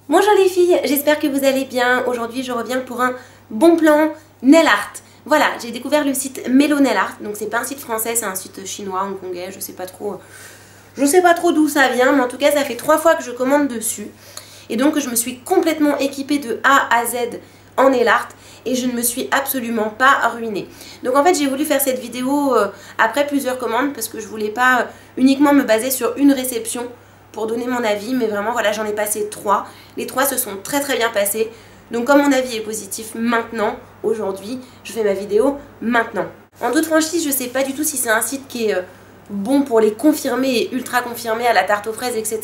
Bonjour les filles, j'espère que vous allez bien. Aujourd'hui je reviens pour un bon plan nail art. Voilà, j'ai découvert le site Mello Nail Art. Donc c'est pas un site français, c'est un site chinois, hongkongais, je sais pas trop d'où ça vient, mais en tout cas ça fait 3 fois que je commande dessus. Et donc je me suis complètement équipée de A à Z en nail art et je ne me suis absolument pas ruinée. Donc en fait j'ai voulu faire cette vidéo après plusieurs commandes parce que je voulais pas uniquement me baser sur une réception pour donner mon avis, mais vraiment voilà, j'en ai passé 3. Les 3 se sont très bien passés. Donc comme mon avis est positif maintenant, aujourd'hui, je fais ma vidéo maintenant. En toute franchise, je sais pas du tout si c'est un site qui est bon pour les confirmés et ultra confirmés à la tarte aux fraises, etc.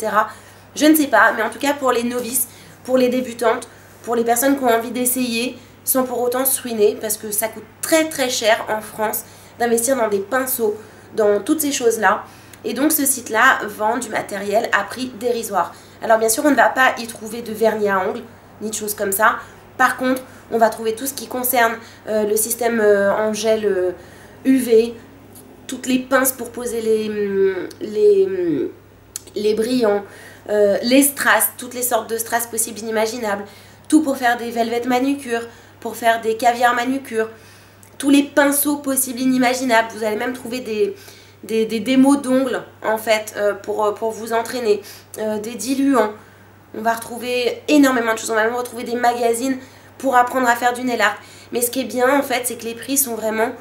Je ne sais pas, mais en tout cas pour les novices, pour les débutantes, pour les personnes qui ont envie d'essayer, sans pour autant se ruiner, parce que ça coûte très cher en France d'investir dans des pinceaux, dans toutes ces choses-là. Et donc ce site-là vend du matériel à prix dérisoire. Alors bien sûr, on ne va pas y trouver de vernis à ongles, ni de choses comme ça. Par contre, on va trouver tout ce qui concerne le système en gel UV, toutes les pinces pour poser les brillants, les strass, toutes les sortes de strass possibles inimaginables, tout pour faire des velvet manucures, pour faire des caviar manucures, tous les pinceaux possibles inimaginables. Vous allez même trouver des démos d'ongles en fait pour vous entraîner, des diluants. On va retrouver énormément de choses, on va même retrouver des magazines pour apprendre à faire du nail art. Mais ce qui est bien en fait, c'est que les prix sont vraiment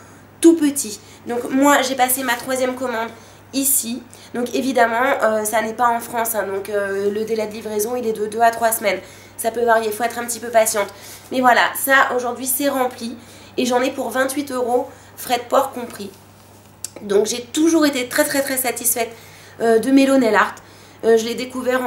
tout petits. Donc moi j'ai passé ma 3e commande ici. Donc évidemment ça n'est pas en France, hein, donc le délai de livraison il est de 2 à 3 semaines. Ça peut varier, il faut être un petit peu patiente. Mais voilà, ça aujourd'hui c'est rempli et j'en ai pour 28 €, frais de port compris. Donc j'ai toujours été très satisfaite de Mello Nail Art. Je l'ai découvert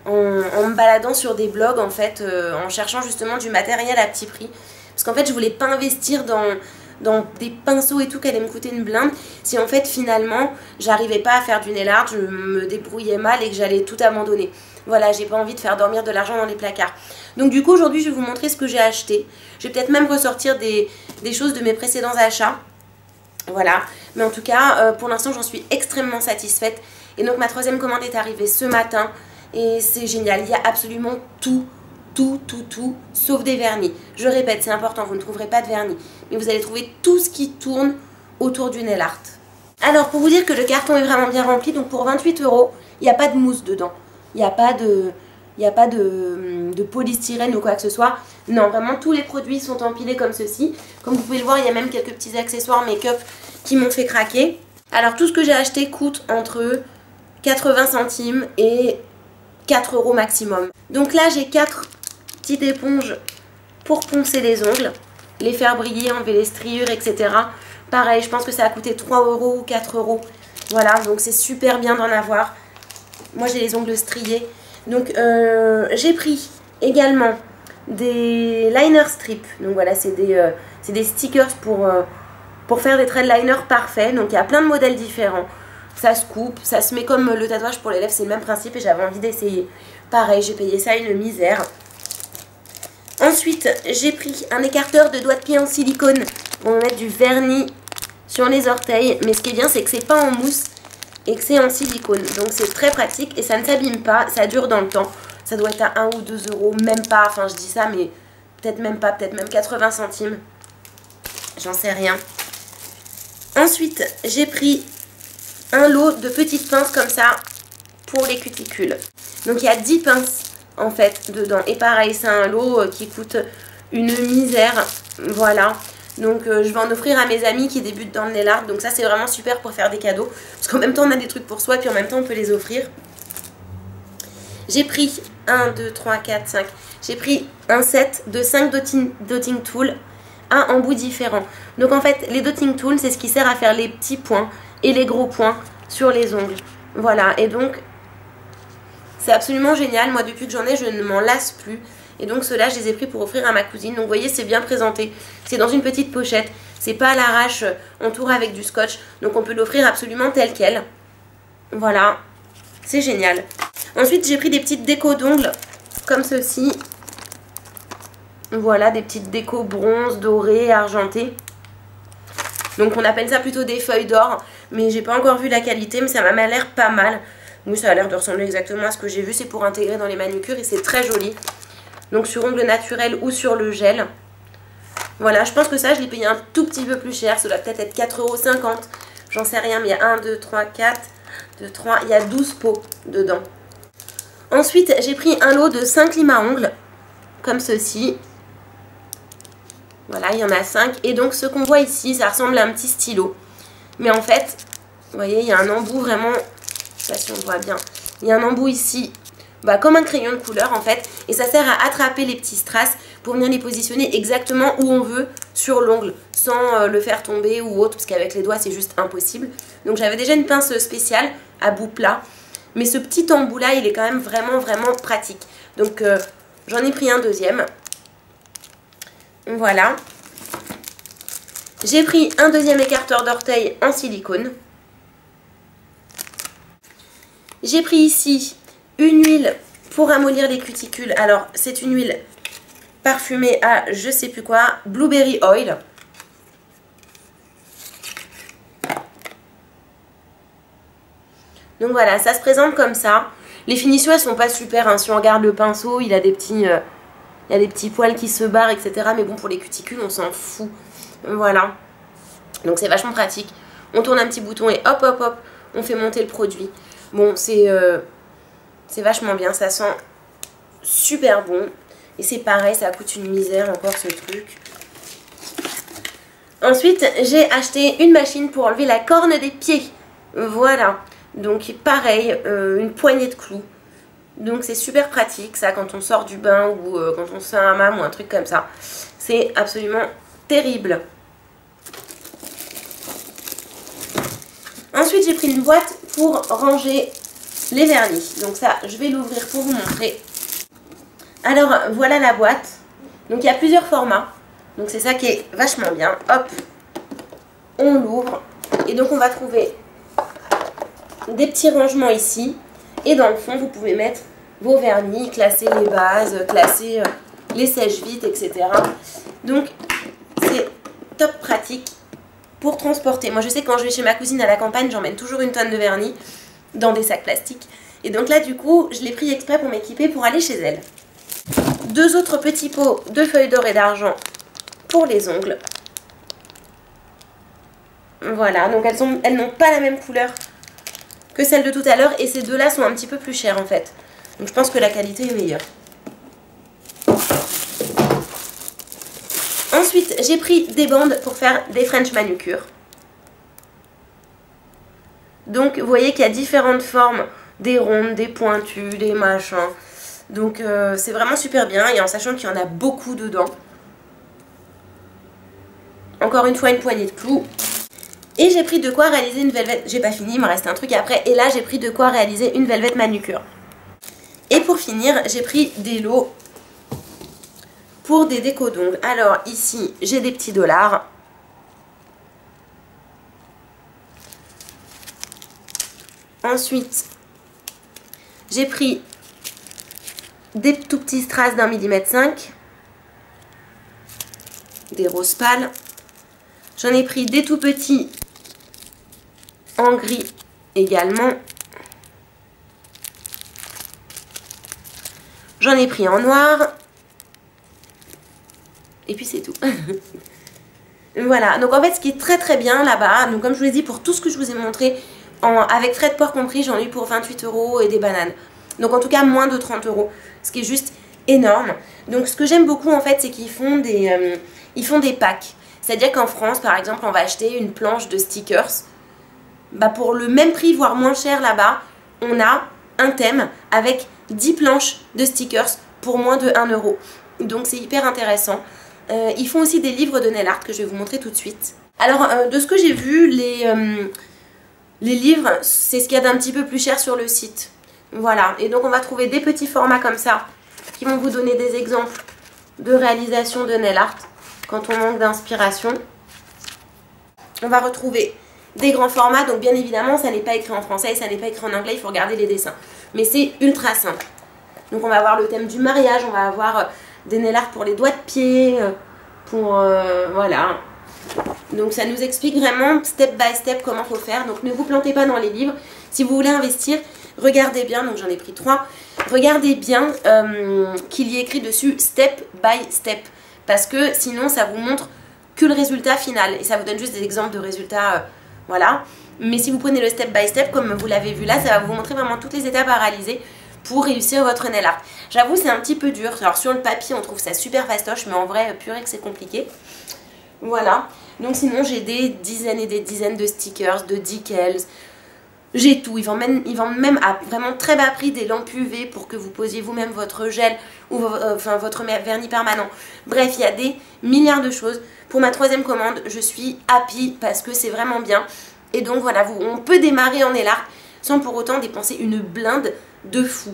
en me baladant sur des blogs en fait, en cherchant justement du matériel à petit prix. Parce qu'en fait je voulais pas investir dans des pinceaux et tout qui allait me coûter une blinde. Si en fait finalement j'arrivais pas à faire du nail art, je me débrouillais mal et que j'allais tout abandonner. Voilà, j'ai pas envie de faire dormir de l'argent dans les placards. Donc du coup aujourd'hui je vais vous montrer ce que j'ai acheté. Je vais peut-être même ressortir des choses de mes précédents achats. Voilà, mais en tout cas, pour l'instant, j'en suis extrêmement satisfaite. Et donc, ma 3e commande est arrivée ce matin. Et c'est génial, il y a absolument tout, sauf des vernis. Je répète, c'est important, vous ne trouverez pas de vernis. Mais vous allez trouver tout ce qui tourne autour du nail art. Alors, pour vous dire que le carton est vraiment bien rempli, donc pour 28 €, il n'y a pas de mousse dedans. Il n'y a pas de polystyrène ou quoi que ce soit. Non, vraiment tous les produits sont empilés comme ceci. Comme vous pouvez le voir, il y a même quelques petits accessoires make-up qui m'ont fait craquer. Alors tout ce que j'ai acheté coûte entre 80 centimes et 4 € maximum. Donc là j'ai 4 petites éponges pour poncer les ongles, les faire briller, enlever les striures, etc. Pareil, je pense que ça a coûté 3 € ou 4 €. Voilà, donc c'est super bien d'en avoir. Moi j'ai les ongles striés. Donc j'ai pris également des liner strips. Donc voilà, c'est des stickers pour faire des traits de liner parfaits. Donc il y a plein de modèles différents. Ça se coupe, ça se met comme le tatouage pour les lèvres, c'est le même principe et j'avais envie d'essayer. Pareil, j'ai payé ça une misère. Ensuite, j'ai pris un écarteur de doigts de pied en silicone pour mettre du vernis sur les orteils. Mais ce qui est bien, c'est que c'est pas en mousse et que c'est en silicone. Donc c'est très pratique et ça ne s'abîme pas, ça dure dans le temps. Ça doit être à 1 ou 2 €, même pas, enfin je dis ça, mais peut-être même pas, peut-être même 80 centimes. J'en sais rien. Ensuite, j'ai pris un lot de petites pinces comme ça pour les cuticules. Donc il y a 10 pinces en fait dedans. Et pareil, c'est un lot qui coûte une misère. Voilà. Donc je vais en offrir à mes amis qui débutent dans le nail art. Donc ça c'est vraiment super pour faire des cadeaux. Parce qu'en même temps on a des trucs pour soi et puis en même temps on peut les offrir. J'ai pris 1, 2, 3, 4, 5. J'ai pris un set de 5 dotting tools, un embout différent. Donc en fait les dotting tools c'est ce qui sert à faire les petits points et les gros points sur les ongles. Voilà, et donc c'est absolument génial. Moi depuis que j'en ai je ne m'en lasse plus. Et donc ceux-là, je les ai pris pour offrir à ma cousine. Donc vous voyez, c'est bien présenté. C'est dans une petite pochette. C'est pas à l'arrache, entouré avec du scotch. Donc on peut l'offrir absolument tel quel. Voilà, c'est génial. Ensuite, j'ai pris des petites décos d'ongles, comme ceci. Voilà, des petites décos bronze, dorées, argentées. Donc on appelle ça plutôt des feuilles d'or. Mais j'ai pas encore vu la qualité, mais ça m'a l'air pas mal. Oui, ça a l'air de ressembler exactement à ce que j'ai vu. C'est pour intégrer dans les manucures et c'est très joli. Donc sur ongles naturels ou sur le gel. Voilà, je pense que ça, je l'ai payé un tout petit peu plus cher. Ça doit peut-être être 4,50 €. J'en sais rien, mais il y a 1, 2, 3, 4, 2, 3, il y a 12 pots dedans. Ensuite, j'ai pris un lot de 5 limes à ongles, comme ceci. Voilà, il y en a 5. Et donc, ce qu'on voit ici, ça ressemble à un petit stylo. Mais en fait, vous voyez, il y a un embout vraiment, je sais pas si on voit bien, il y a un embout ici, comme un crayon de couleur en fait. Et ça sert à attraper les petits strass pour venir les positionner exactement où on veut sur l'ongle, sans le faire tomber ou autre, parce qu'avec les doigts, c'est juste impossible. Donc, j'avais déjà une pince spéciale à bout plat. Mais ce petit embout là, il est quand même vraiment pratique. Donc j'en ai pris un deuxième. Voilà. J'ai pris un deuxième écarteur d'orteil en silicone. J'ai pris ici une huile pour ramollir les cuticules. Alors c'est une huile parfumée à je sais plus quoi, Blueberry Oil. Donc voilà, ça se présente comme ça. Les finitions, elles sont pas super, hein. Si on regarde le pinceau, il a des petits poils qui se barrent, etc. Mais bon, pour les cuticules, on s'en fout. Voilà. Donc c'est vachement pratique. On tourne un petit bouton et hop, hop, hop, on fait monter le produit. Bon, c'est vachement bien. Ça sent super bon. Et c'est pareil, ça coûte une misère encore ce truc. Ensuite, j'ai acheté une machine pour enlever la corne des pieds. Voilà. Donc pareil, une poignée de clous. Donc c'est super pratique ça quand on sort du bain ou quand on se fait un hammam ou un truc comme ça. C'est absolument terrible. Ensuite j'ai pris une boîte pour ranger les vernis. Donc ça je vais l'ouvrir pour vous montrer. Alors voilà la boîte. Donc il y a plusieurs formats. Donc c'est ça qui est vachement bien. Hop, on l'ouvre. Et donc on va trouver des petits rangements ici. Et dans le fond, vous pouvez mettre vos vernis, classer les bases, classer les sèche-vite, etc. Donc, c'est top pratique pour transporter. Moi, je sais que quand je vais chez ma cousine à la campagne, j'emmène toujours une tonne de vernis dans des sacs plastiques. Et donc là, du coup, je l'ai pris exprès pour m'équiper pour aller chez elle. Deux autres petits pots de feuilles d'or et d'argent pour les ongles. Voilà, donc elles n'ont pas la même couleur que celle de tout à l'heure et ces deux-là sont un petit peu plus chères en fait. Donc je pense que la qualité est meilleure. Ensuite, j'ai pris des bandes pour faire des French manucures. Donc vous voyez qu'il y a différentes formes, des rondes, des pointues, des machins. Donc c'est vraiment super bien et en sachant qu'il y en a beaucoup dedans. Encore une fois, une poignée de clous. Et j'ai pris de quoi réaliser une velvet. J'ai pas fini, il me reste un truc après. Et là, j'ai pris de quoi réaliser une velvet manucure. Et pour finir, j'ai pris des lots pour des décos d'ongles. Alors ici, j'ai des petits dollars. Ensuite, j'ai pris des tout petits strass d'1,5 mm. Des roses pâles. J'en ai pris des tout petits en gris également. J'en ai pris en noir. Et puis c'est tout. Voilà, donc en fait ce qui est très bien là-bas, donc comme je vous l'ai dit, pour tout ce que je vous ai montré, avec frais de port compris, j'en ai eu pour 28 € et des bananes. Donc en tout cas moins de 30 €, ce qui est juste énorme. Donc ce que j'aime beaucoup en fait, c'est qu'ils font des packs. C'est-à-dire qu'en France, par exemple, on va acheter une planche de stickers. Pour le même prix, voire moins cher là-bas, on a un thème avec 10 planches de stickers pour moins de 1 €. Donc c'est hyper intéressant. Ils font aussi des livres de nail art que je vais vous montrer tout de suite. Alors, de ce que j'ai vu, les livres, c'est ce qu'il y a d'un petit peu plus cher sur le site. Voilà, et donc on va trouver des petits formats comme ça qui vont vous donner des exemples de réalisation de nail art quand on manque d'inspiration. On va retrouver des grands formats, donc bien évidemment ça n'est pas écrit en français et ça n'est pas écrit en anglais, il faut regarder les dessins. Mais c'est ultra simple. Donc on va avoir le thème du mariage, on va avoir des nail art pour les doigts de pied, voilà. Donc ça nous explique vraiment step by step comment faut faire. Donc ne vous plantez pas dans les livres. Si vous voulez investir, regardez bien, donc j'en ai pris 3, regardez bien qu'il y ait écrit dessus step by step, parce que sinon ça vous montre que le résultat final, et ça vous donne juste des exemples de résultats, voilà. Mais si vous prenez le step by step, comme vous l'avez vu là, ça va vous montrer vraiment toutes les étapes à réaliser pour réussir votre nail art. J'avoue, c'est un petit peu dur. Alors sur le papier, on trouve ça super fastoche, mais en vrai, purée que c'est compliqué. Voilà. Donc sinon, j'ai des dizaines et des dizaines de stickers, de decals. J'ai tout. Ils vendent même à vraiment très bas prix des lampes UV pour que vous posiez vous-même votre gel ou votre vernis permanent. Bref, il y a des milliards de choses. Pour ma 3e commande, je suis happy parce que c'est vraiment bien. Et donc voilà, on peut démarrer en nail art sans pour autant dépenser une blinde de fou.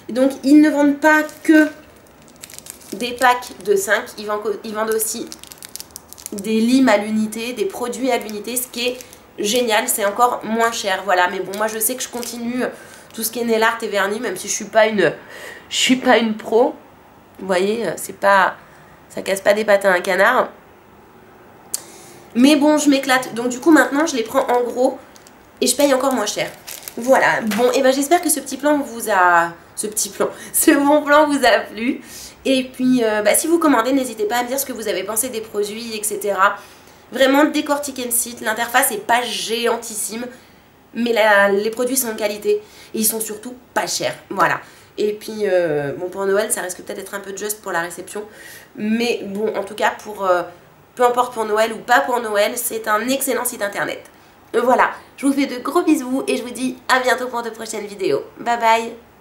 Et donc ils ne vendent pas que des packs de 5, ils vendent aussi des limes à l'unité, des produits à l'unité, ce qui est génial, c'est encore moins cher. Voilà, mais bon, moi je sais que je continue tout ce qui est nail art et vernis, même si je suis pas une pro. Vous voyez, c'est pas, ça casse pas des pattes à un canard. Mais bon, je m'éclate. Donc du coup, maintenant, je les prends en gros et je paye encore moins cher. Voilà. Bon, et ben j'espère que ce bon plan vous a plu. Et puis, si vous commandez, n'hésitez pas à me dire ce que vous avez pensé des produits, etc. Vraiment, décortiquez le site. L'interface n'est pas géantissime, mais les produits sont de qualité. Et ils sont surtout pas chers. Voilà. Et puis, bon, pour Noël, ça risque peut-être d'être un peu juste pour la réception. Mais bon, en tout cas, peu importe pour Noël ou pas pour Noël, c'est un excellent site internet. Voilà, je vous fais de gros bisous et je vous dis à bientôt pour de prochaines vidéos. Bye bye!